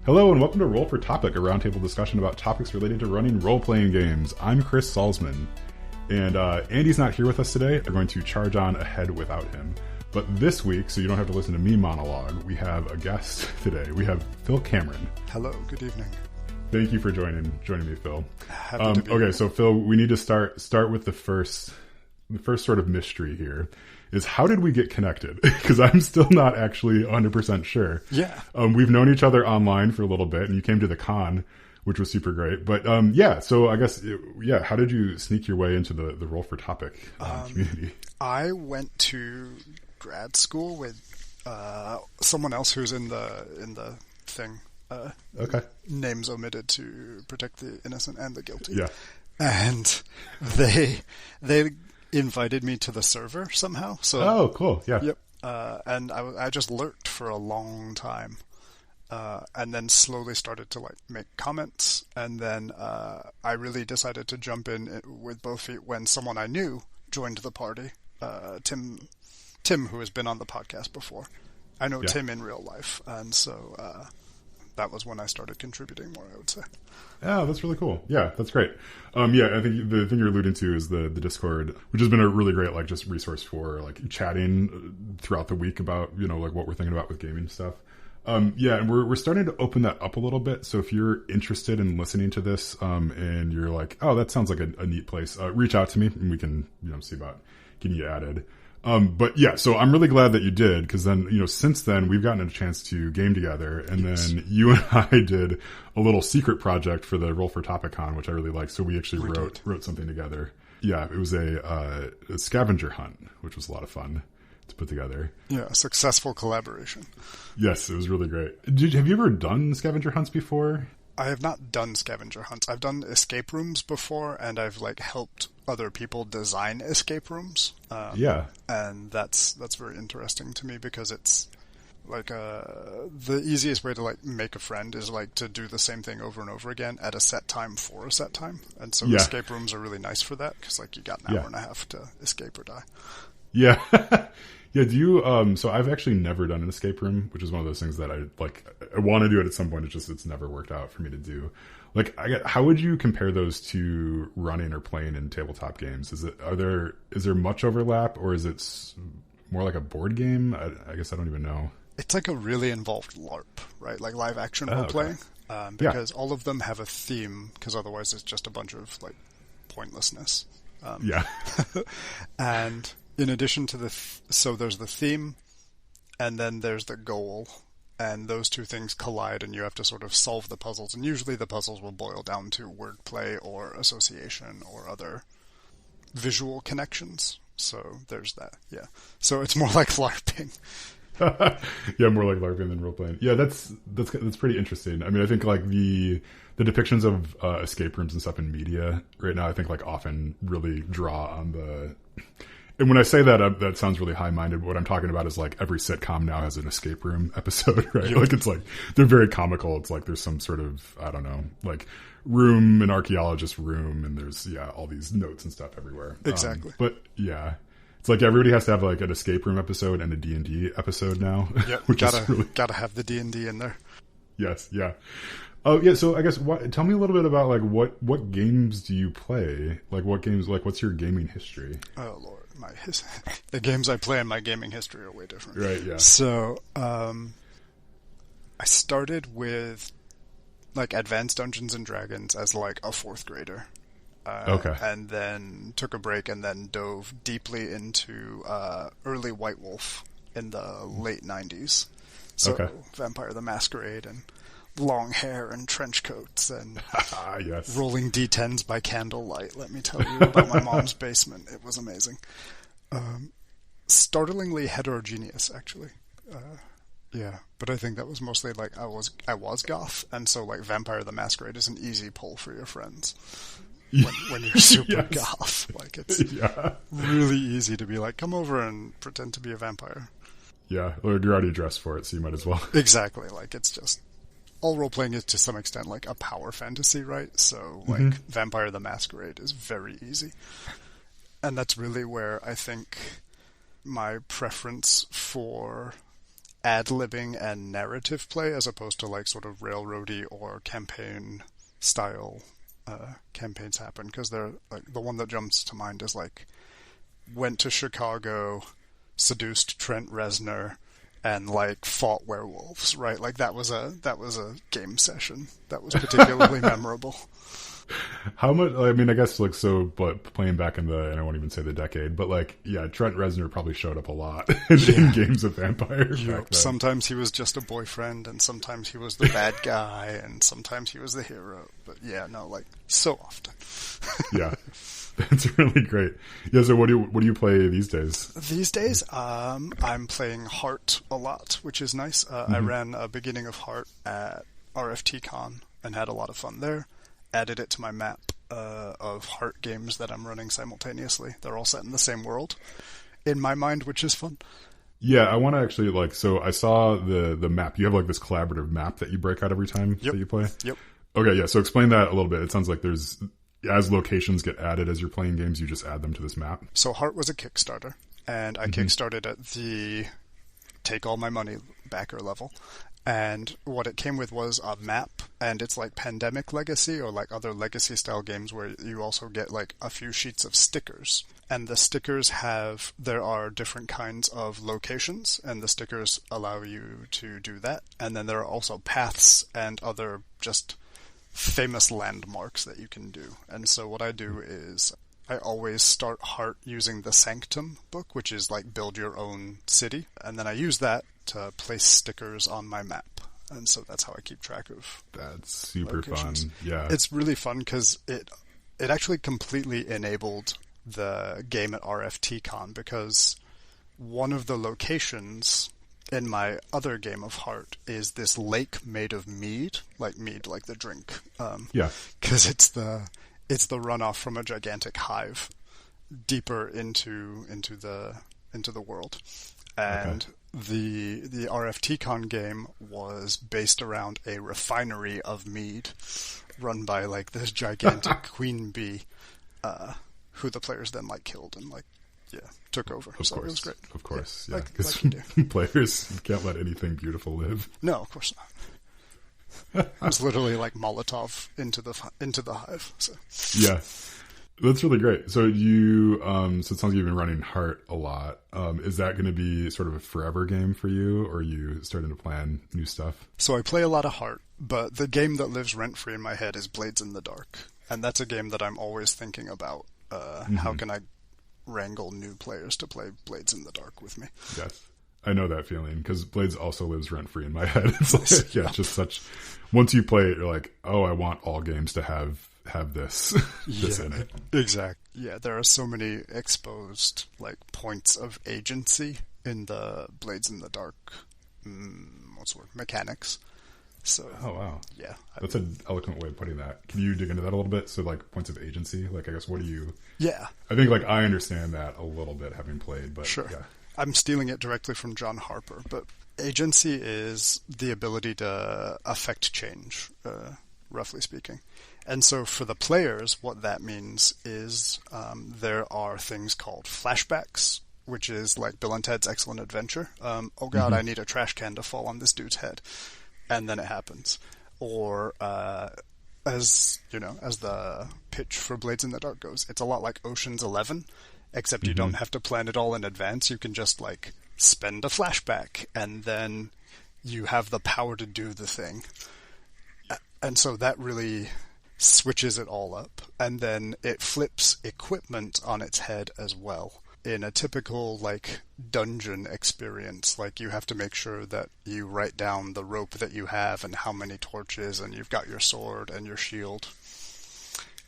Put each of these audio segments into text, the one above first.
Hello and welcome to Roll for Topic, a roundtable discussion about topics related to running role-playing games. I'm Chris Salzman, and Andy's not here with us today. We're going to charge on ahead without him. But this week, so you don't have to listen to me monologue, we have a guest today. We have Phill Cameron. Hello, good evening. Thank you for joining me, Phill. Happy to be here. Okay, so Phill, we need to start with the first sort of mystery here. Is how did we get connected? Because I'm still not actually 100% sure. Yeah. We've known each other online for a little bit, and you came to the con, which was super great. But so I guess, how did you sneak your way into the Roll for Topic community? I went to grad school with someone else who's in the thing. Okay. Names omitted to protect the innocent and the guilty. Yeah. And they invited me to the server somehow. So cool. Yeah. Yep. And I just lurked for a long time, and then slowly started to make comments. And then I really decided to jump in with both feet when someone I knew joined the party. Tim, who has been on the podcast before. I know Tim in real life, and so that was when I started contributing more, I would say. Oh, that's really cool. Yeah, that's great. I think the thing you're alluding to is the Discord, which has been a really great just resource for chatting throughout the week about what we're thinking about with gaming stuff. And we're starting to open that up a little bit. So if you're interested in listening to this and you're like, oh, that sounds like a neat place, reach out to me and we can see about getting you added. So I'm really glad that you did, because then, since then we've gotten a chance to game together, and then you and I did a little secret project for the Roll for Topic Con, which I really liked. So we actually wrote something together. Yeah, it was a scavenger hunt, which was a lot of fun to put together. Yeah, a successful collaboration. Yes, it was really great. Have you ever done scavenger hunts before? I have not done scavenger hunts. I've done escape rooms before, and I've helped other people design escape rooms. And that's very interesting to me, because it's the easiest way to make a friend is to do the same thing over and over again at a set time for a set time. And so escape rooms are really nice for that, because you got an hour and a half to escape or die. Yeah. Yeah, do you, so I've actually never done an escape room, which is one of those things that I want to do it at some point. It's never worked out for me to do. How would you compare those to running or playing in tabletop games? Is there much overlap, or is it more like a board game? I guess I don't even know. It's a really involved LARP, right? Live action role playing. Because all of them have a theme, because otherwise it's just a bunch of pointlessness. And in addition to so there's the theme, and then there's the goal, and those two things collide, and you have to sort of solve the puzzles. And usually the puzzles will boil down to wordplay or association or other visual connections. So there's that. Yeah. So it's more like LARPing. Yeah, more like LARPing than role playing. Yeah, that's pretty interesting. I mean, I think the depictions of escape rooms and stuff in media right now, I think often really draw on the. And when I say that, that sounds really high-minded. But what I'm talking about is every sitcom now has an escape room episode, right? Yep. They're very comical. It's there's some sort of, I don't know, room, an archaeologist room, and there's, all these notes and stuff everywhere. Exactly. But yeah, it's everybody has to have an escape room episode and a D&D episode now. Yep. Which gotta have the D&D in there. Yes. Yeah. Oh yeah, so I guess tell me a little bit about what games do you play? What games? What's your gaming history? Oh Lord, the games I play in my gaming history are way different. Right. Yeah. So I started with Advanced Dungeons and Dragons as a fourth grader. Okay. And then took a break, and then dove deeply into early White Wolf in the late 90s. So Vampire the Masquerade and long hair and trench coats and yes. rolling D10s by candlelight. Let me tell you about my mom's basement. It was amazing. Startlingly heterogeneous, actually. But I think that was mostly I was goth, and so Vampire the Masquerade is an easy pull for your friends when you're super goth. It's really easy to be come over and pretend to be a vampire. Yeah, or you're already dressed for it, so you might as well. Exactly. It's just all role-playing is to some extent a power fantasy, right? So Vampire the Masquerade is very easy. And that's really where I think my preference for ad-libbing and narrative play as opposed to like sort of railroady or campaign style campaigns happen. Because they're like, the one that jumps to mind is like, went to Chicago, seduced Trent Reznor, and like fought werewolves, right? Like that was a game session that was particularly memorable. How much? I mean, I guess like so, but playing back in the, and I won't even say the decade, but like, yeah, Trent Reznor probably showed up a lot in games of vampires. Yep. Sometimes he was just a boyfriend, and sometimes he was the bad guy, and sometimes he was the hero. But yeah, no, like so often. Yeah. That's really great. Yeah, so what do you play these days? These days, I'm playing Heart a lot, which is nice. I ran a beginning of Heart at RFTCon and had a lot of fun there. Added it to my map of Heart games that I'm running simultaneously. They're all set in the same world, in my mind, which is fun. Yeah, I want to actually like. So I saw the map. You have like this collaborative map that you break out every time that you play. Yep. Okay, yeah. So explain that a little bit. It sounds like there's, as locations get added as you're playing games, you just add them to this map. So Heart was a Kickstarter, and I kickstarted at the take all my money backer level. And what it came with was a map, and it's like Pandemic Legacy or like other Legacy style games where you also get like a few sheets of stickers. And the stickers there are different kinds of locations, and the stickers allow you to do that. And then there are also paths and other just famous landmarks that you can do. And so what I do is I always start Heart using the Sanctum book, which is like build your own city. And then I use that to place stickers on my map. And so that's how I keep track of That's super locations. Fun. Yeah. It's really fun because it actually completely enabled the game at RFTCon, because one of the locations in my other game of Heart is this lake made of mead like the drink. Yeah. Because it's the runoff from a gigantic hive deeper into the world. And the RFTCon game was based around a refinery of mead run by like this gigantic queen bee, who the players then like killed and like took over. It was great. Of course, yeah. Like Players can't let anything beautiful live. No, of course not. It was literally like Molotov into the hive. So. Yeah, that's really great. So you, so it sounds like you've been running Heart a lot. Is that going to be sort of a forever game for you, or are you starting to plan new stuff? So I play a lot of Heart, but the game that lives rent-free in my head is Blades in the Dark. And that's a game that I'm always thinking about. How can I wrangle new players to play Blades in the Dark with me? Yes. I know that feeling, because Blades also lives rent-free in my head. It's like, it's just such... Once you play it, you're like, oh, I want all games to have this in it. Exactly. Yeah, there are so many exposed like points of agency in the Blades in the Dark mechanics. So, oh wow, yeah, that's an eloquent way of putting that. Can you dig into that a little bit? So, like points of agency, like I guess what do you? Yeah, I think like I understand that a little bit having played, but sure. Yeah. I'm stealing it directly from John Harper, but agency is the ability to affect change, roughly speaking. And so for the players, what that means is there are things called flashbacks, which is like Bill and Ted's Excellent Adventure. Oh God, I need a trash can to fall on this dude's head. And then it happens. Or as the pitch for Blades in the Dark goes, it's a lot like Ocean's 11, except you don't have to plan it all in advance. You can just like spend a flashback, and then you have the power to do the thing. And so that really switches it all up. And then it flips equipment on its head as well. In a typical like dungeon experience, like you have to make sure that you write down the rope that you have and how many torches, and you've got your sword and your shield.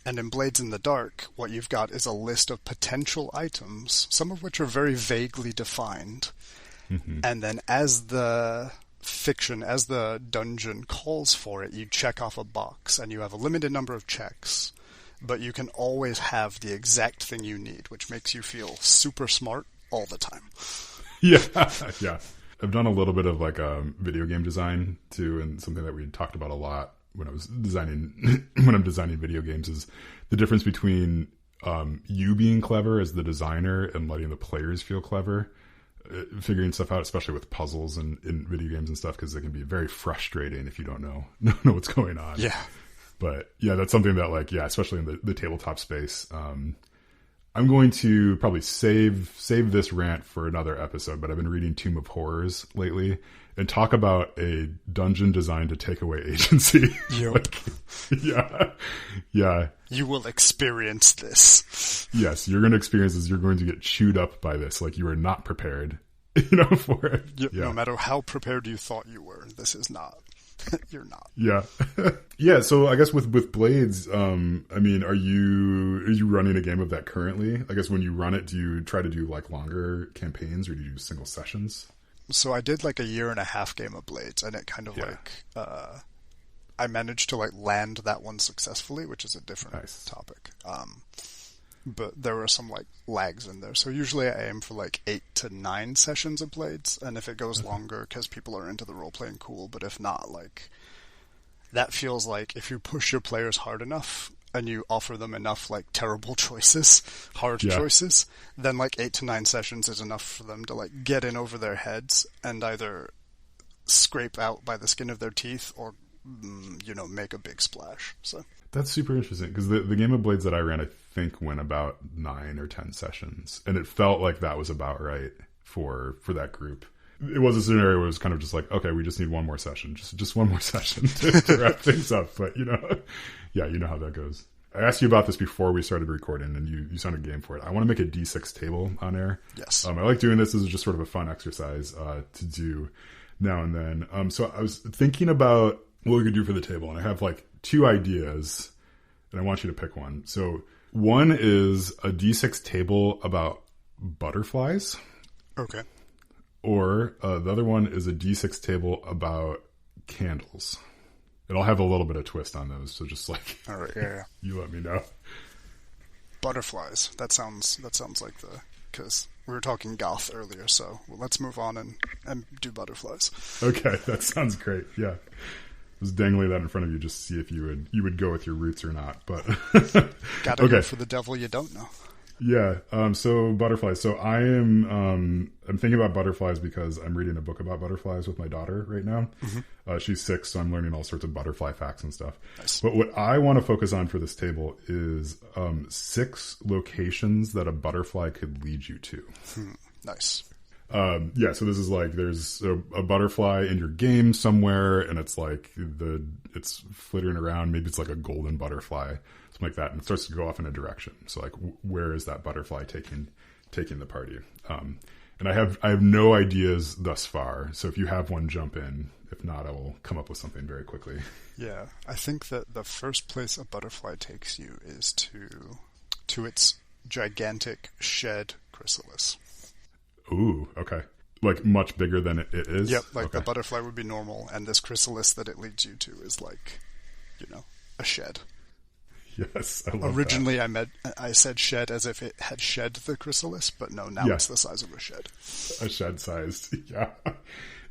And in Blades in the Dark, what you've got is a list of potential items, some of which are very vaguely defined. And then as the dungeon calls for it, you check off a box, and you have a limited number of checks. But you can always have the exact thing you need, which makes you feel super smart all the time. Yeah. I've done a little bit of like video game design too, and something that we talked about a lot when I'm designing video games is the difference between you being clever as the designer and letting the players feel clever. figuring stuff out, especially with puzzles and in video games and stuff, because they can be very frustrating if you don't know what's going on. Yeah. But yeah, that's something that like, yeah, especially in the tabletop space. I'm going to probably save this rant for another episode, but I've been reading Tomb of Horrors lately and talk about a dungeon designed to take away agency. Yep. Like, yeah. Yeah. You will experience this. Yes, you're going to experience this. You're going to get chewed up by this. Like, you are not prepared, for it. Yep, yeah. No matter how prepared you thought you were, this is not. You're not. Yeah. Yeah, so I guess with Blades, I mean, are you running a game of that currently? I guess when you run it, do you try to do like longer campaigns or do you do single sessions? So I did like a 1.5 year game of Blades, and it kind of I managed to like land that one successfully, which is a different topic. But there were some like lags in there. So usually I aim for like 8 to 9 sessions of Blades, and if it goes longer because people are into the role playing, cool. But if not, like that feels like if you push your players hard enough and you offer them enough like terrible choices, hard choices, then like 8 to 9 sessions is enough for them to like get in over their heads and either scrape out by the skin of their teeth or make a big splash. So that's super interesting because the game of Blades that I ran, I think went about 9 or 10 sessions, and it felt like that was about right for that group. It was a scenario where it was kind of just like, okay, we just need one more session, just one more session to wrap things up. But yeah, you know how that goes. I asked you about this before we started recording, and you sounded game for it. I want to make a D6 table on air. Yes. I like doing this. This is just sort of a fun exercise to do now and then. So I was thinking about what we could do for the table, and I have like 2 ideas, and I want you to pick one. So one is a D6 table about butterflies. Okay. Or the other one is a D6 table about candles. And I'll have a little bit of twist on those, so just like, all right, yeah. You let me know. Butterflies. That sounds like because we were talking goth earlier, so let's move on and do butterflies. Okay, that sounds great. Yeah. I was dangling that in front of you just to see if you would go with your roots or not. But gotta go for the devil you don't know. Yeah. So butterflies. So I'm thinking about butterflies because I'm reading a book about butterflies with my daughter right now. Mm-hmm. She's 6, so I'm learning all sorts of butterfly facts and stuff. Nice. But what I want to focus on for this table is 6 locations that a butterfly could lead you to. Nice. Yeah, so this is like there's a butterfly in your game somewhere, and it's like it's flittering around. Maybe it's like a golden butterfly, something like that, and it starts to go off in a direction. So like, where is that butterfly taking the party? And I have no ideas thus far. So if you have one, jump in. If not, I will come up with something very quickly. Yeah, I think that the first place a butterfly takes you is to its gigantic shed chrysalis. Ooh, okay. Like much bigger than it is? Yep, like the butterfly would be normal, and this chrysalis that it leads you to is like, a shed. Yes, I love Originally, that. I said shed as if it had shed the chrysalis, but no, now it's the size of a shed. A shed sized, yeah.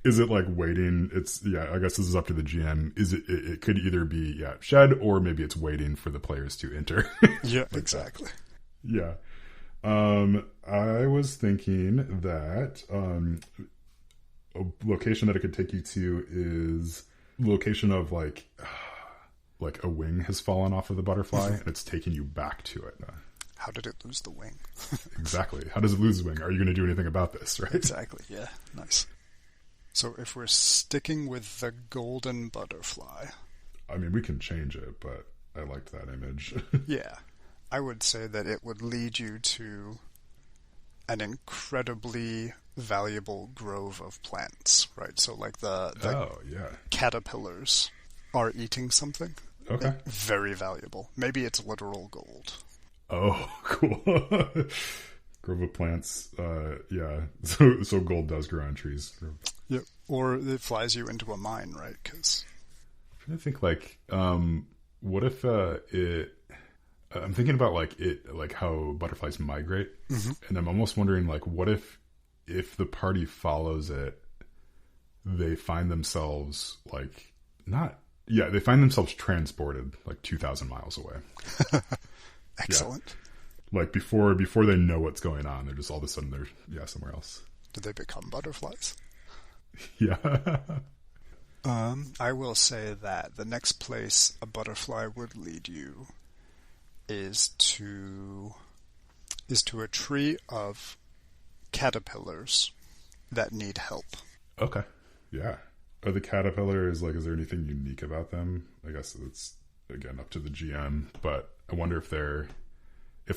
Is it like waiting? I guess this is up to the GM. Is it could either be, shed, or maybe it's waiting for the players to enter. Yeah, exactly. Yeah. I was thinking that a location that it could take you to is location of like a wing has fallen off of the butterfly and it's taking you back to it. How did it lose the wing? Exactly. How does it lose the wing? Are you going to do anything about this, right? Exactly, yeah. Nice. So if we're sticking with the golden butterfly... I mean, we can change it, but I liked that image. Yeah. I would say that it would lead you to an incredibly valuable grove of plants, right? So like the caterpillars are eating something. Okay. Very valuable. Maybe it's literal gold. Oh, cool. Grove of plants. Yeah. So gold does grow on trees. Yep. Or it flies you into a mine, right? Because I'm trying to think like, what if I'm thinking about like how butterflies migrate, and I'm almost wondering like, what if the party follows it, they find themselves they find themselves transported like 2,000 miles away. Excellent. Yeah. Like before they know what's going on, they're just all of a sudden they're somewhere else. Do they become butterflies? Yeah. I will say that the next place a butterfly would lead you is to a tree of caterpillars that need help. Okay. Yeah. Are the caterpillars, like, is there anything unique about them? I guess it's, again, up to the GM, but I wonder if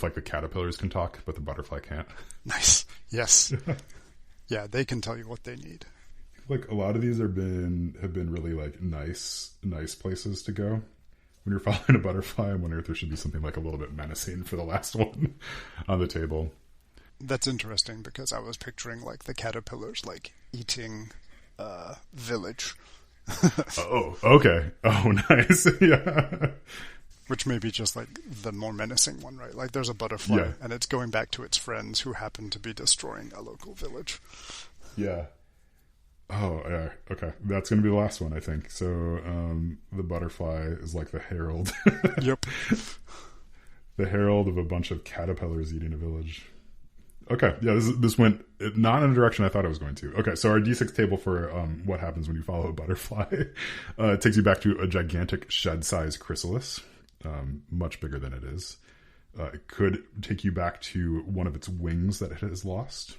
like the caterpillars can talk, but the butterfly can't. Nice. Yes. Yeah, they can tell you what they need. Like, a lot of these have been really, like, nice places to go. When you're following a butterfly, I wonder if there should be something, like, a little bit menacing for the last one on the table. That's interesting, because I was picturing, like, the caterpillars, like, eating village. Oh, okay. Oh, nice. Yeah. Which may be just, like, the more menacing one, right? Like, there's a butterfly, and it's going back to its friends who happen to be destroying a local village. Yeah. Oh, yeah. Okay. That's going to be the last one, I think. So, the butterfly is like the herald. Yep. The herald of a bunch of caterpillars eating a village. Okay. Yeah, this went not in a direction I thought it was going to. Okay, so our D6 table for what happens when you follow a butterfly it takes you back to a gigantic shed-sized chrysalis, much bigger than it is. It could take you back to one of its wings that it has lost.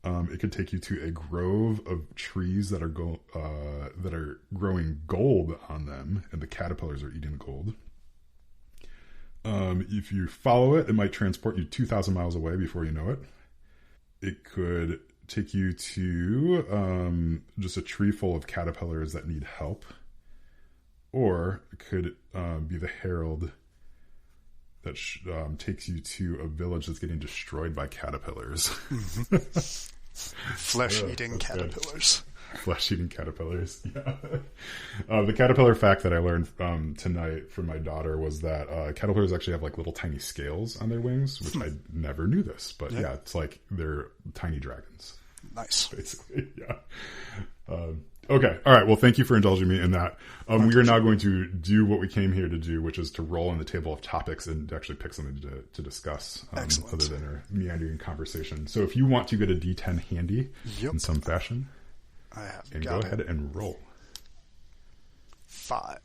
It could take you to a grove of trees that are growing gold on them, and the caterpillars are eating the gold. If you follow it, it might transport you 2,000 miles away before you know it. It could take you to just a tree full of caterpillars that need help. Or it could be the herald that takes you to a village that's getting destroyed by caterpillars. Mm-hmm. Flesh-eating caterpillars. Flesh-eating caterpillars, yeah. The caterpillar fact that I learned tonight from my daughter was that caterpillars actually have like little tiny scales on their wings, which I never knew this. But yeah, it's like they're tiny dragons. Nice. Basically, yeah. Okay, all right. Well, thank you for indulging me in that. We are now going to do what we came here to do, which is to roll on the table of topics and actually pick something to discuss other than our meandering conversation. So if you want to get a D10 handy in some fashion, I have. And go ahead and roll. 5.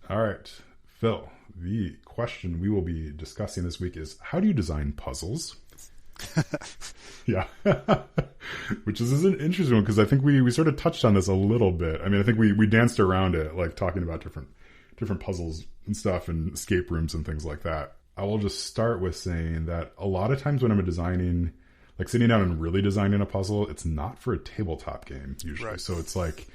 All right, Phil, the question we will be discussing this week is, how do you design puzzles? Yeah. Which is an interesting one, because I think we sort of touched on this a little bit. I mean, I think we danced around it, like talking about different puzzles and stuff and escape rooms and things like that. I will just start with saying that a lot of times when I'm designing, like sitting down and really designing a puzzle, it's not for a tabletop game usually. Right. So it's like,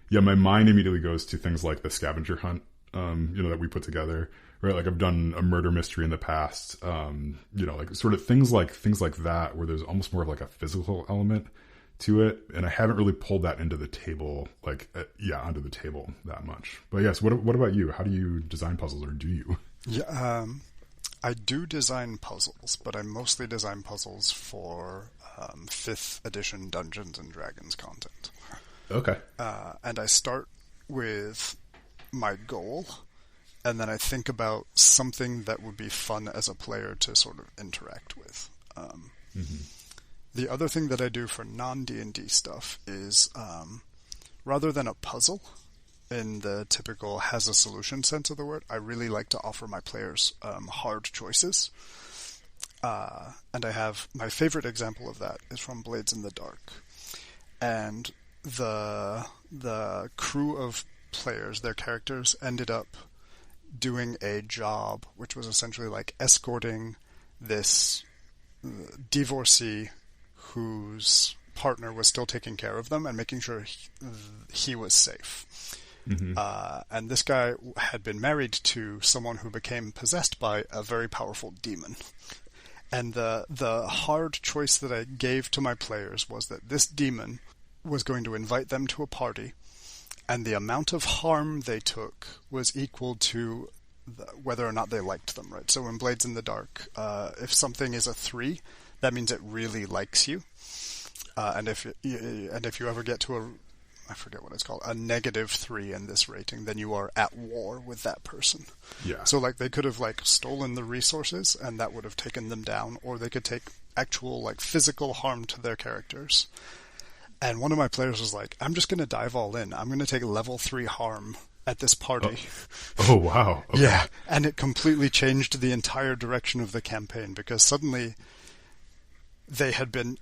yeah, my mind immediately goes to things like the scavenger hunt, that we put together, right? Like I've done a murder mystery in the past, like sort of things like that, where there's almost more of like a physical element to it. And I haven't really pulled that into the table, onto the table that much. But yes, what about you? How do you design puzzles, or do you? Yeah, I do design puzzles, but I mostly design puzzles for 5th edition Dungeons and Dragons content. Okay. And I start with my goal, and then I think about something that would be fun as a player to sort of interact with. The other thing that I do for non-D&D stuff is, rather than a puzzle, in the typical has a solution sense of the word, I really like to offer my players hard choices. And I have my favorite example of that is from Blades in the Dark. And the crew of players, their characters, ended up doing a job which was essentially like escorting this divorcee whose partner was still taking care of them and making sure he was safe. And this guy had been married to someone who became possessed by a very powerful demon. And the hard choice that I gave to my players was that this demon was going to invite them to a party, and the amount of harm they took was equal to whether or not they liked them, right? So in Blades in the Dark, if something is a 3, that means it really likes you. And if you ever get to I forget what it's called, a -3 in this rating, then you are at war with that person. Yeah. So like they could have like stolen the resources and that would have taken them down, or they could take actual like physical harm to their characters. And one of my players was like, I'm just going to dive all in. I'm going to take level 3 harm at this party. Oh wow. Okay. Yeah, and it completely changed the entire direction of the campaign, because suddenly they had been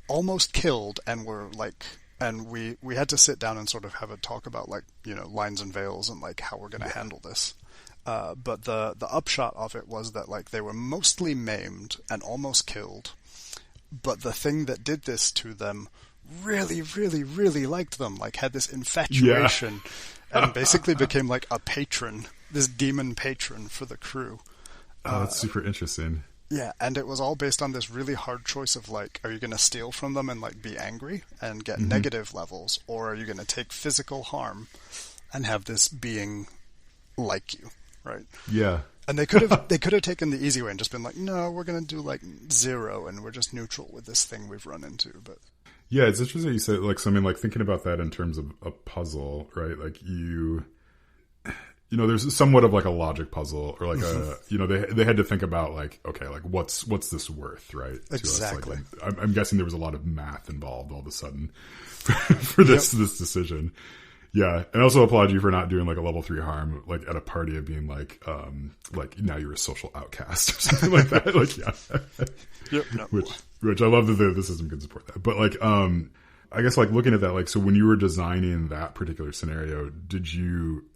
almost killed and were like, and we had to sit down and sort of have a talk about like, lines and veils and like how we're going to handle this. But the upshot of it was that like they were mostly maimed and almost killed, but the thing that did this to them really, really, really liked them, like had this infatuation, and basically became like a patron, this demon patron for the crew. Oh, that's super interesting. Yeah, and it was all based on this really hard choice of like, are you going to steal from them and like be angry and get negative levels, or are you going to take physical harm and have this being like you, right? Yeah. And they could have taken the easy way and just been like, no, we're going to do like 0 and we're just neutral with this thing we've run into, but... Yeah, it's interesting you said, like, so I mean, like, thinking about that in terms of a puzzle, right? Like, there's somewhat of like a logic puzzle, or like they had to think about like, okay, like what's this worth, right? Exactly. Like, I'm guessing there was a lot of math involved all of a sudden for this decision. Yeah, and I also applaud you for not doing like a level 3 harm like at a party of being like now you're a social outcast or something like that. Like, yeah. Yep. No. Which I love that the system can support that. But like, I guess like looking at that, like, so when you were designing that particular scenario,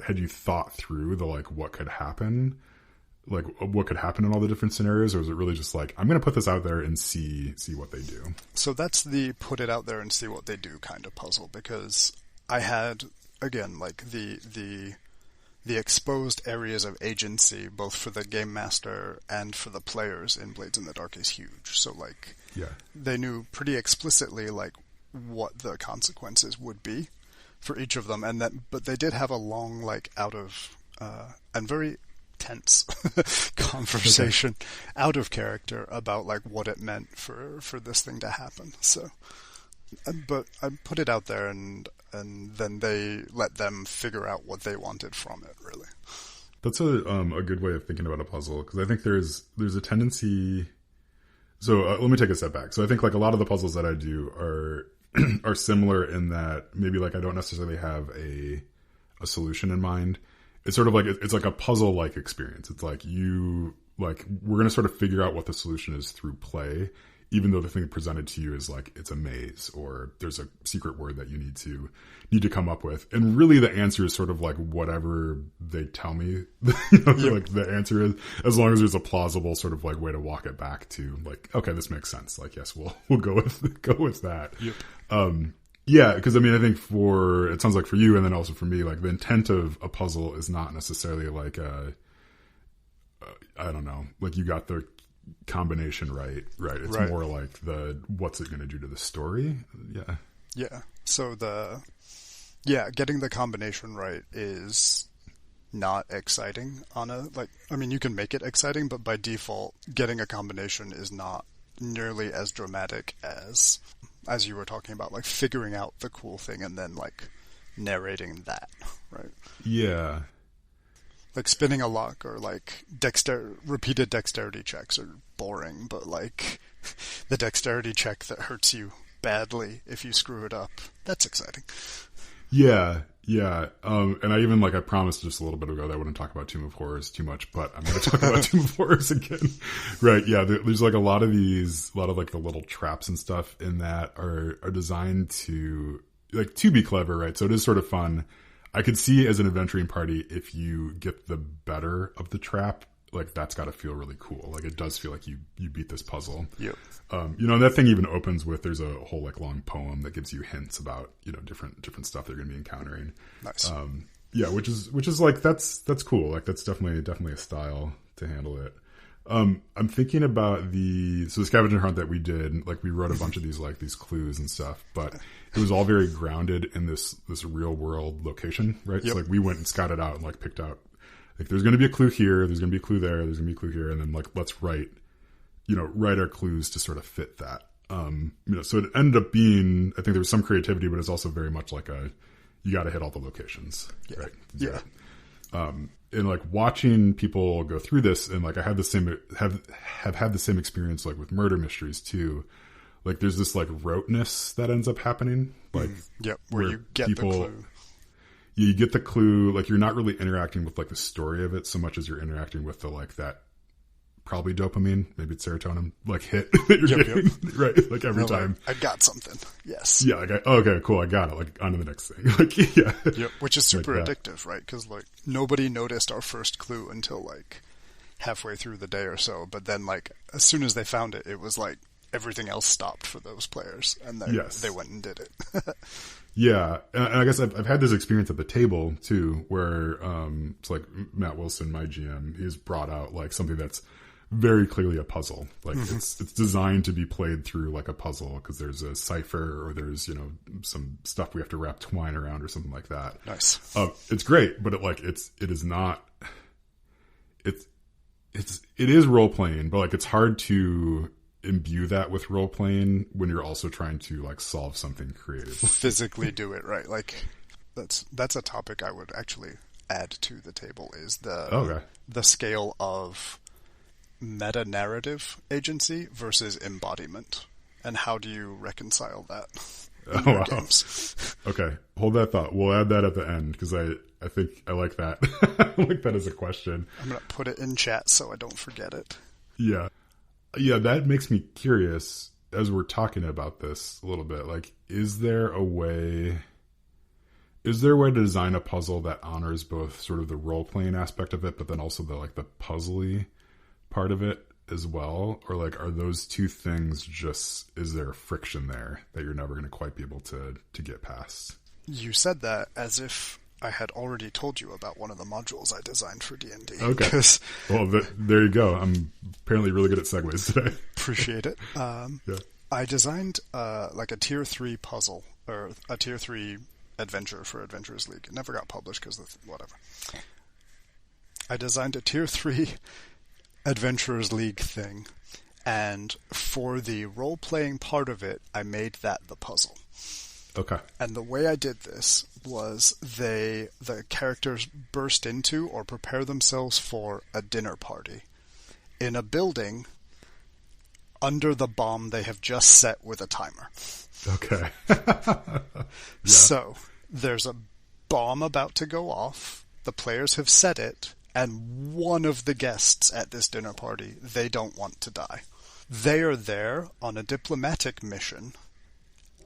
had you thought through the like what could happen? Like what could happen in all the different scenarios, or was it really just like, I'm going to put this out there and see what they do? So that's the put it out there and see what they do kind of puzzle, because I had, again, like the exposed areas of agency, both for the game master and for the players in Blades in the Dark, is huge. So like, yeah, they knew pretty explicitly like what the consequences would be for each of them, but they did have a long like out of and very tense conversation out of character about like what it meant for this thing to happen. So, but I put it out there, and then they let them figure out what they wanted from it, really. That's a good way of thinking about a puzzle, because I think there's a tendency. So let me take a step back. So I think like a lot of the puzzles that I do are similar in that maybe like I don't necessarily have a solution in mind. It's sort of like it's like a puzzle like experience. It's like we're going to sort of figure out what the solution is through play, even though the thing presented to you is like it's a maze, or there's a secret word that you need to come up with. And really the answer is sort of like whatever they tell me, like the answer is, as long as there's a plausible sort of like way to walk it back to like, okay, this makes sense. Like, yes, we'll go with that. Yep. Yeah, because I mean, I think it sounds like for you, and then also for me, like the intent of a puzzle is not necessarily like I don't know, like you got the combination right. It's right. More like what's it going to do to the story? Yeah. So getting the combination right is not exciting you can make it exciting, but by default, getting a combination is not nearly as dramatic as you were talking about, like figuring out the cool thing and then like narrating that, right? Yeah. Like spinning a lock or like repeated dexterity checks are boring, but like the dexterity check that hurts you badly if you screw it up, that's exciting. Yeah. And I promised just a little bit ago that I wouldn't talk about Tomb of Horrors too much, but I'm going to talk about Tomb of Horrors again. Right. Yeah. There's like a lot of like the little traps and stuff in that are designed to be clever. Right. So it is sort of fun. I could see as an adventuring party, if you get the better of the trap, like that's got to feel really cool. Like it does feel like you beat this puzzle. Yep. And that thing even opens with, there's a whole like long poem that gives you hints about, different stuff they're going to be encountering. Nice. Which is like, that's cool. Like that's definitely a style to handle it. I'm thinking about the scavenger hunt that we did. Like we wrote a bunch of these clues and stuff, but it was all very grounded in this real world location, right? Yep. So like we went and scouted out and like picked out, like there's going to be a clue here, there's going to be a clue there, there's going to be a clue here, and then like let's write our clues to sort of fit that. So it ended up being, I think there was some creativity, but it's also very much like you got to hit all the locations, right? Yeah. And like watching people go through this, and like I had the same have had the same experience like with murder mysteries too. Like there's this like roteness that ends up happening, like where you get people, the clue. You get the clue, like you're not really interacting with like the story of it so much as you're interacting with the like that probably dopamine, maybe it's serotonin, like hit that you're getting, right? Like every time. Like, I got something. Yes. Yeah. Like, okay, cool. I got it. Like on to the next thing. Like, yeah. Yep. Which is super addictive, right? Because like nobody noticed our first clue until like halfway through the day or so. But then like as soon as they found it, it was like everything else stopped for those players, and they went and did it. Yeah, and I guess I've had this experience at the table too, where it's like Matt Wilson, my GM, he's brought out like something that's very clearly a puzzle. Like it's designed to be played through like a puzzle because there's a cipher or there's some stuff we have to wrap twine around or something like that. Nice. It's great, but it is not. It is role playing, but like it's hard to imbue that with role playing when you're also trying to like solve something creative, physically do it right. Like that's a topic I would actually add to the table is the scale of meta narrative agency versus embodiment, and how do you reconcile that in your games? Okay, hold that thought. We'll add that at the end because I think I like that. I like that as a question. I'm gonna put it in chat so I don't forget it. Yeah, that makes me curious as we're talking about this a little bit. Like, is there a way to design a puzzle that honors both sort of the role-playing aspect of it, but then also the puzzly part of it as well? Or like, are those two things is there a friction there that you're never going to quite be able to get past? You said that as if I had already told you about one of the modules I designed for D&D. Okay. Well, there you go. I'm apparently really good at segues today. Appreciate it. I designed like a tier 3 puzzle, or a tier 3 adventure for Adventurers League. It never got published because of whatever. I designed a tier 3 Adventurers League thing, and for the role-playing part of it, I made that the puzzle. Okay. And the way I did this was the characters burst into or prepare themselves for a dinner party in a building under the bomb they have just set with a timer. Okay. So there's a bomb about to go off. The players have set it, and one of the guests at this dinner party, they don't want to die. They are there on a diplomatic mission,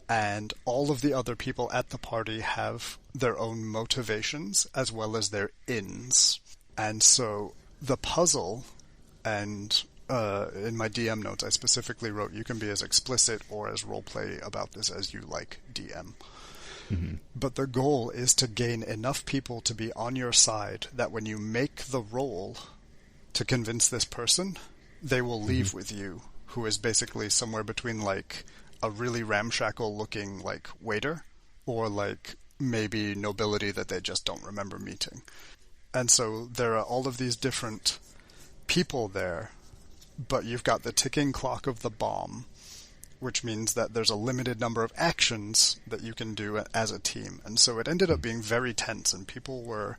and all of the other people at the party have their own motivations as well as their ins. And so the puzzle, and in my DM notes I specifically wrote you can be as explicit or as roleplay about this as you like, DM. Mm-hmm. But the goal is to gain enough people to be on your side that when you make the roll to convince this person, they will leave with you, who is basically somewhere between like a really ramshackle looking like waiter or like maybe nobility that they just don't remember meeting. And so there are all of these different people there, but you've got the ticking clock of the bomb, which means that there's a limited number of actions that you can do as a team. And so it ended up being very tense, and people were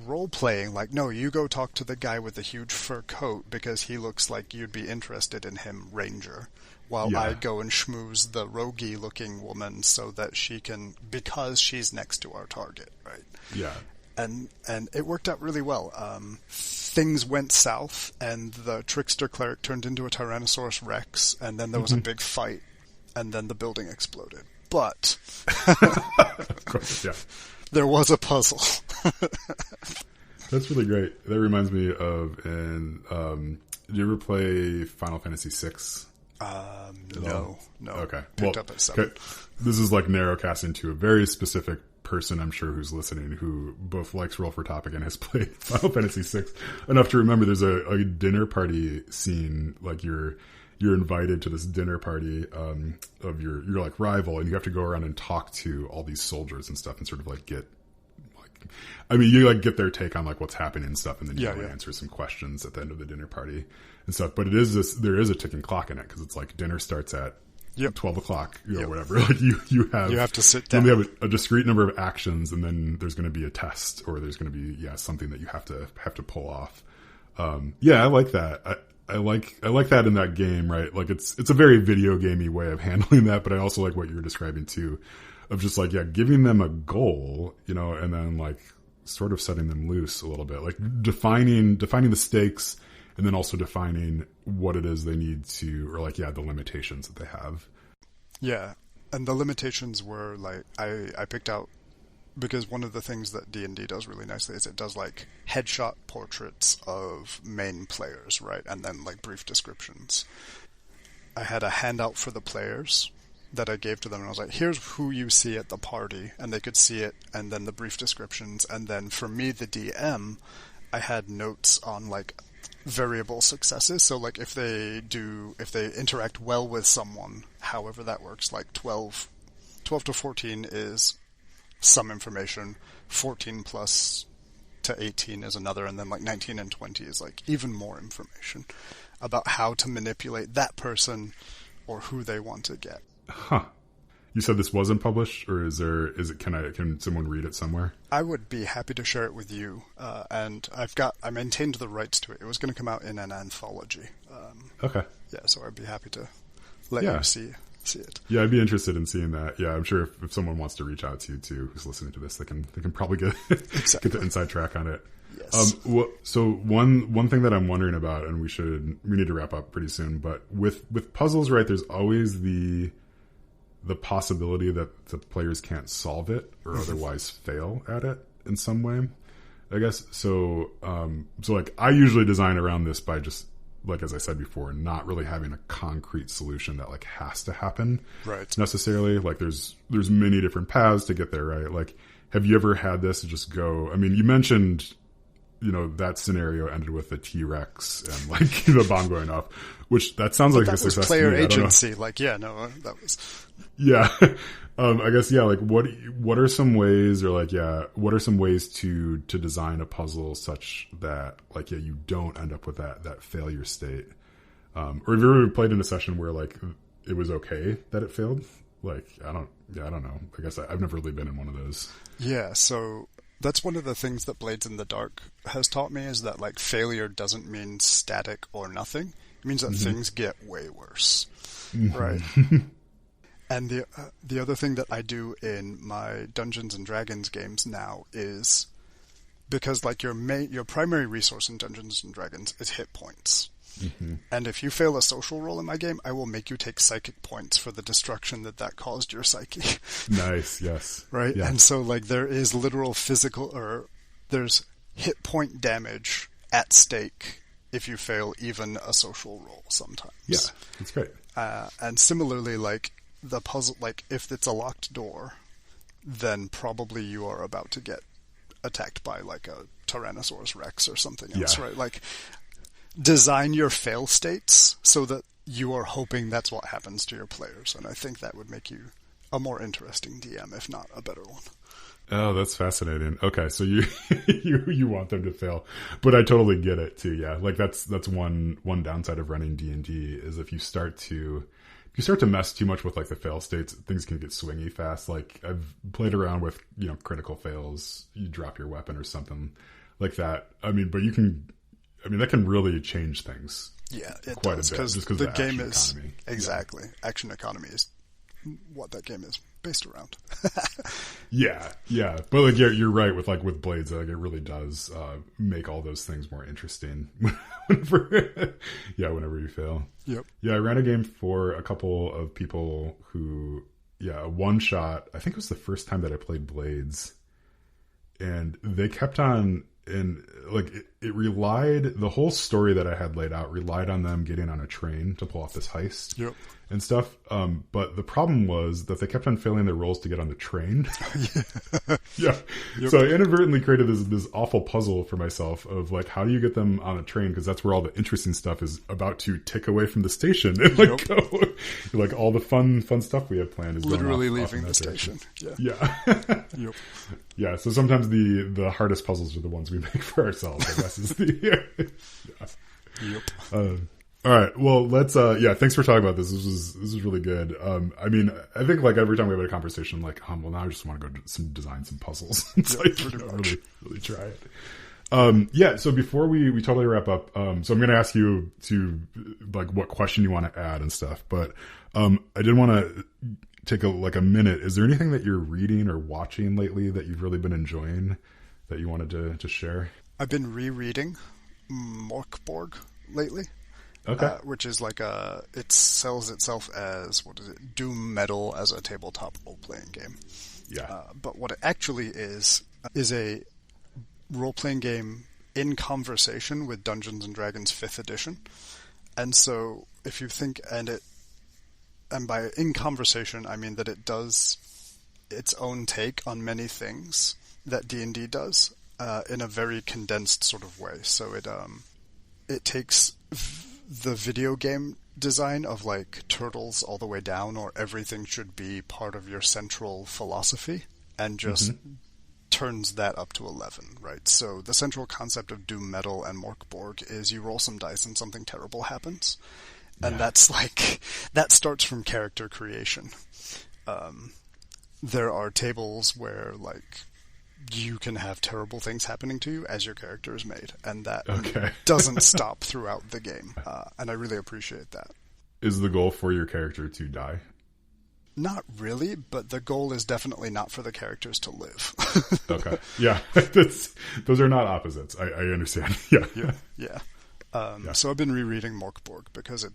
role-playing like, no, you go talk to the guy with the huge fur coat because he looks like you'd be interested in him, Ranger, while I go and schmooze the roguey-looking woman so that she can, because she's next to our target, right? Yeah. And it worked out really well. Things went south, and the trickster cleric turned into a Tyrannosaurus Rex, and then there was a big fight, and then the building exploded. But of course, yeah. There was a puzzle. That's really great. That reminds me of, did you ever play Final Fantasy VI? No. Okay. Picked up at 7. Okay. This is like narrowcasting to a very specific person, I'm sure, who's listening, who both likes Roll for Topic and has played Final Fantasy VI enough to remember there's a dinner party scene. Like you're invited to this dinner party of your like rival, and you have to go around and talk to all these soldiers and stuff, and sort of like get their take on like what's happening and stuff, and then you answer some questions at the end of the dinner party and stuff. But there is a ticking clock in it because it's like dinner starts at 12 o'clock, whatever. Like you have to sit down. You only have a discrete number of actions, and then there's going to be a test, or there's going to be something that you have to pull off. I like that. I like that in that game, right? Like it's a very video gamey way of handling that, but I also like what you're describing too, of just like giving them a goal, and then like sort of setting them loose a little bit, like defining the stakes, and then also defining what it is they need to, or like the limitations that they have. Yeah, and the limitations were like I picked out. Because one of the things that D&D does really nicely is it does like headshot portraits of main players, right? And then like brief descriptions. I had a handout for the players that I gave to them, and I was like, here's who you see at the party, and they could see it, and then the brief descriptions. And then for me, the DM, I had notes on like variable successes. So like if they interact well with someone, however that works, like 12 to 14 is some information, 14 plus to 18 is another, and then like 19 and 20 is like even more information about how to manipulate that person or who they want to get. Huh. You said this wasn't published, or can someone read it somewhere? I would be happy to share it with you, and I maintained the rights to it. It was going to come out in an anthology. Okay. Yeah, so I'd be happy to let you see it. Yeah, I'd be interested in seeing that. Yeah, I'm sure if someone wants to reach out to you too, who's listening to this, they can probably get the inside track on it. Yes. So one thing that I'm wondering about, and we need to wrap up pretty soon, but with puzzles, right? There's always the possibility that the players can't solve it or otherwise fail at it in some way, I guess. So like I usually design around this by just, like, as I said before, not really having a concrete solution that like has to happen necessarily. Like there's many different paths to get there, right? Like, have you ever had this just go, I mean, you mentioned, that scenario ended with the T-Rex and like the bomb going off, which that sounds like a success. That was player agency. Like, that was. Yeah. I guess, like what are some ways, or like, what are some ways to design a puzzle such that like, you don't end up with that failure state? Or have you ever played in a session where like it was okay that it failed? Like, I don't know. I guess I've never really been in one of those. Yeah. So that's one of the things that Blades in the Dark has taught me, is that like failure doesn't mean static or nothing. It means that things get way worse. Right. And the other thing that I do in my Dungeons and Dragons games now is, because like your primary resource in Dungeons and Dragons is hit points. And if you fail a social roll in my game, I will make you take psychic points for the destruction that caused your psyche. Nice, yes. Right? Yeah. And so like there is literal physical, or there's hit point damage at stake if you fail even a social roll sometimes. Yeah, that's great. And similarly, like the puzzle, like if it's a locked door, then probably you are about to get attacked by like a Tyrannosaurus Rex or something else, right? Like, design your fail states so that you are hoping that's what happens to your players, and I think that would make you a more interesting DM, if not a better one. Oh, that's fascinating. Okay, so you you want them to fail, but I totally get it too. Yeah, like that's one downside of running D&D is if you start to mess too much with like the fail states, things can get swingy fast. Like I've played around with critical fails, you drop your weapon or something like that. I mean, but that can really change things. Yeah, it quite does, a bit, just because the of game is economy. Exactly action economy is what that game is based around. yeah, but like you're right with Blades. Like it really does make all those things more interesting. whenever you fail. Yep. Yeah, I ran a game for a couple of people who, one shot. I think it was the first time that I played Blades, and they kept on. And like it relied, the whole story that I had laid out relied on them getting on a train to pull off this heist and stuff. But the problem was that they kept on failing their rolls to get on the train. Yeah. Yep. So I inadvertently created this awful puzzle for myself of like, how do you get them on a train? Because that's where all the interesting stuff is about to tick away from the station and like go. Like all the fun stuff we have planned is literally going leaving the station. Yeah. Yep. Yeah, so sometimes the hardest puzzles are the ones we make for ourselves, I guess is the... Yep. All right. Well, let's. Yeah. Thanks for talking about this. This was really good. I mean, I think like every time we have a conversation, like, well, now I just want to go design some puzzles. It's like really try it. Yeah. So before we totally wrap up, so I'm going to ask you to like what question you want to add and stuff. But I did want to take a minute. Is there anything that you're reading or watching lately that you've really been enjoying that you wanted to share? I've been rereading Morkborg lately. Okay. Which is like it sells itself as, Doom Metal as a tabletop role-playing game. Yeah. But what it actually is a role-playing game in conversation with Dungeons & Dragons 5th edition. And so if you think, and by in conversation, I mean that it does its own take on many things that D&D does in a very condensed sort of way. So it takes the video game design of like Turtles all the way down, or everything should be part of your central philosophy, and just turns that up to 11, right? So the central concept of Doom Metal and Morkborg is you roll some dice and something terrible happens. And that's like, that starts from character creation. There are tables where like you can have terrible things happening to you as your character is made, and that doesn't stop throughout the game. And I really appreciate that. Is the goal for your character to die? Not really, but the goal is definitely not for the characters to live. Okay. Yeah. Those are not opposites. I understand. Yeah. So I've been rereading Morkborg because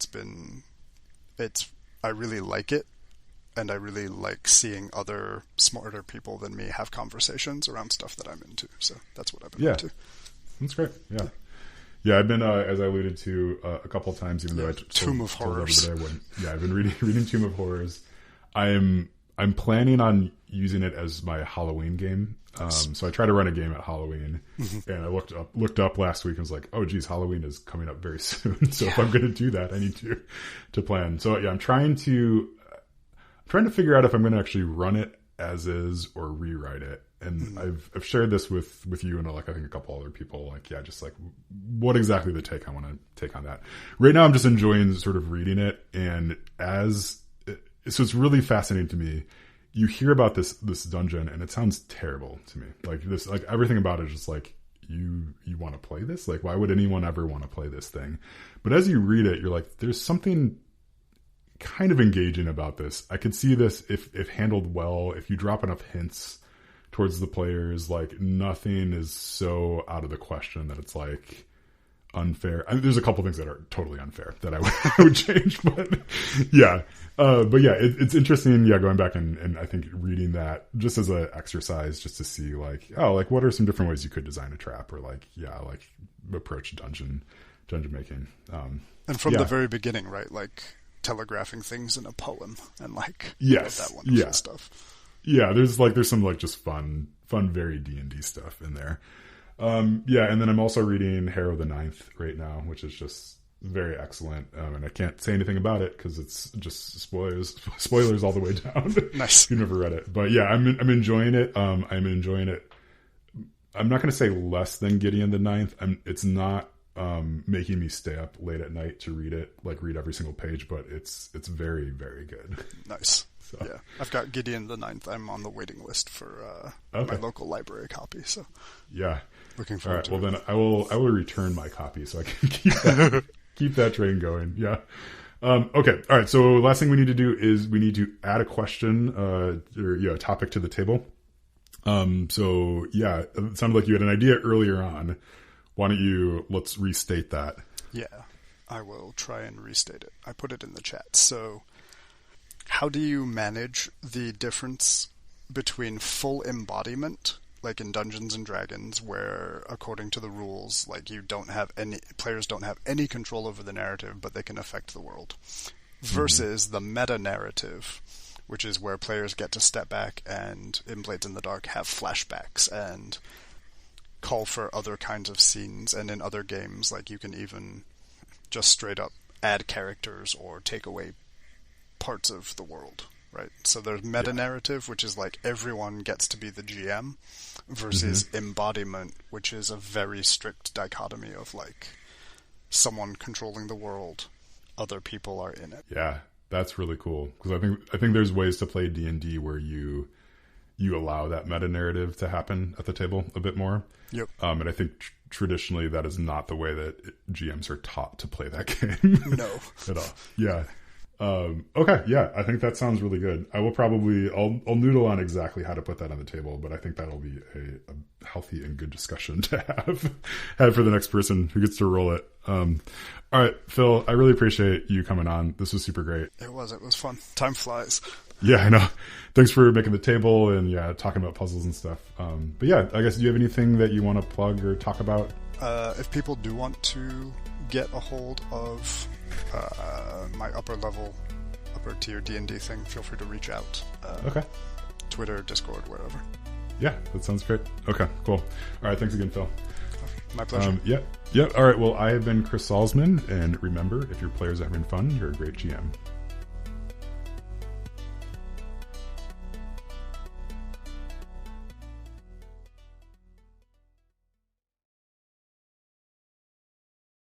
I really like it. And I really like seeing other smarter people than me have conversations around stuff that I'm into. So that's what I've been into. That's great. Yeah. Yeah, I've been, as I alluded to a couple of times, even though Tomb of Horrors. I've been reading Tomb of Horrors. I'm planning on using it as my Halloween game. So I try to run a game at Halloween, and I looked up last week and was like, oh geez, Halloween is coming up very soon. So if I'm going to do that, I need to plan. So yeah, I'm trying to figure out if I'm going to actually run it as is or rewrite it. And I've shared this with you and like I think a couple other people. Like, yeah, just like what exactly the take I want to take on that. Right now, I'm just enjoying sort of reading it, and so it's really fascinating to me. You hear about this dungeon, and it sounds terrible to me. Like this, like everything about it is just like you want to play this. Like, why would anyone ever want to play this thing? But as you read it, you're like, there's something kind of engaging about this. I could see this if handled well, if you drop enough hints towards the players, like nothing is so out of the question that it's like unfair. I mean, there's a couple things that are totally unfair that I would change, but yeah. It's interesting. Yeah. Going back and I think reading that just as an exercise, just to see like, oh, like what are some different ways you could design a trap or like approach dungeon dungeon making. And from the very beginning, right? Like telegraphing things in a poem and like that wonderful stuff. Yeah, there's some like just fun, very D&D stuff in there. And then I'm also reading Harrow the Ninth right now, which is just very excellent. And I can't say anything about it because it's just spoilers all the way down. Nice. You've never read it, but yeah, I'm enjoying it. I'm enjoying it. I'm not going to say less than Gideon the Ninth. It's not making me stay up late at night to read it, like read every single page, but it's very, very good. Nice. So. Yeah, I've got Gideon the Ninth. I'm on the waiting list for my local library copy. So yeah, looking forward to it. Well, then I will return my copy so I can keep that train going. Yeah. Okay. All right. So last thing we need to do is we need to add a question or a topic to the table. So yeah, it sounded like you had an idea earlier on. Why don't let's restate that? Yeah, I will try and restate it. I put it in the chat. So how do you manage the difference between full embodiment, like in Dungeons and Dragons, where according to the rules, like players don't have any control over the narrative, but they can affect the world, versus the meta narrative, which is where players get to step back and in Blades in the Dark have flashbacks and call for other kinds of scenes, and in other games, like you can even just straight up add characters or take away parts of the world, right? So there's meta narrative, which is like everyone gets to be the GM, versus embodiment, which is a very strict dichotomy of like someone controlling the world other people are in it. Yeah, that's really cool, because I think there's ways to play D&D where you allow that meta narrative to happen at the table a bit more. Yep. And I think traditionally that is not the way that GMs are taught to play that game. No. At all. Yeah. Okay. Yeah. I think that sounds really good. I will probably, I'll noodle on exactly how to put that on the table, but I think that'll be a healthy and good discussion to have for the next person who gets to roll it. All right, Phil, I really appreciate you coming on. This was super great. It was fun. Time flies. Yeah, I know. Thanks for making the table and talking about puzzles and stuff. But yeah, I guess, do you have anything that you want to plug or talk about? If people do want to get a hold of my upper tier D&D thing, feel free to reach out. Okay. Twitter, Discord, wherever. Yeah, that sounds great. Okay, cool. All right, thanks again, Phil. My pleasure. Yeah. All right, well, I have been Chris Salzman, and remember, if your players are having fun, you're a great GM.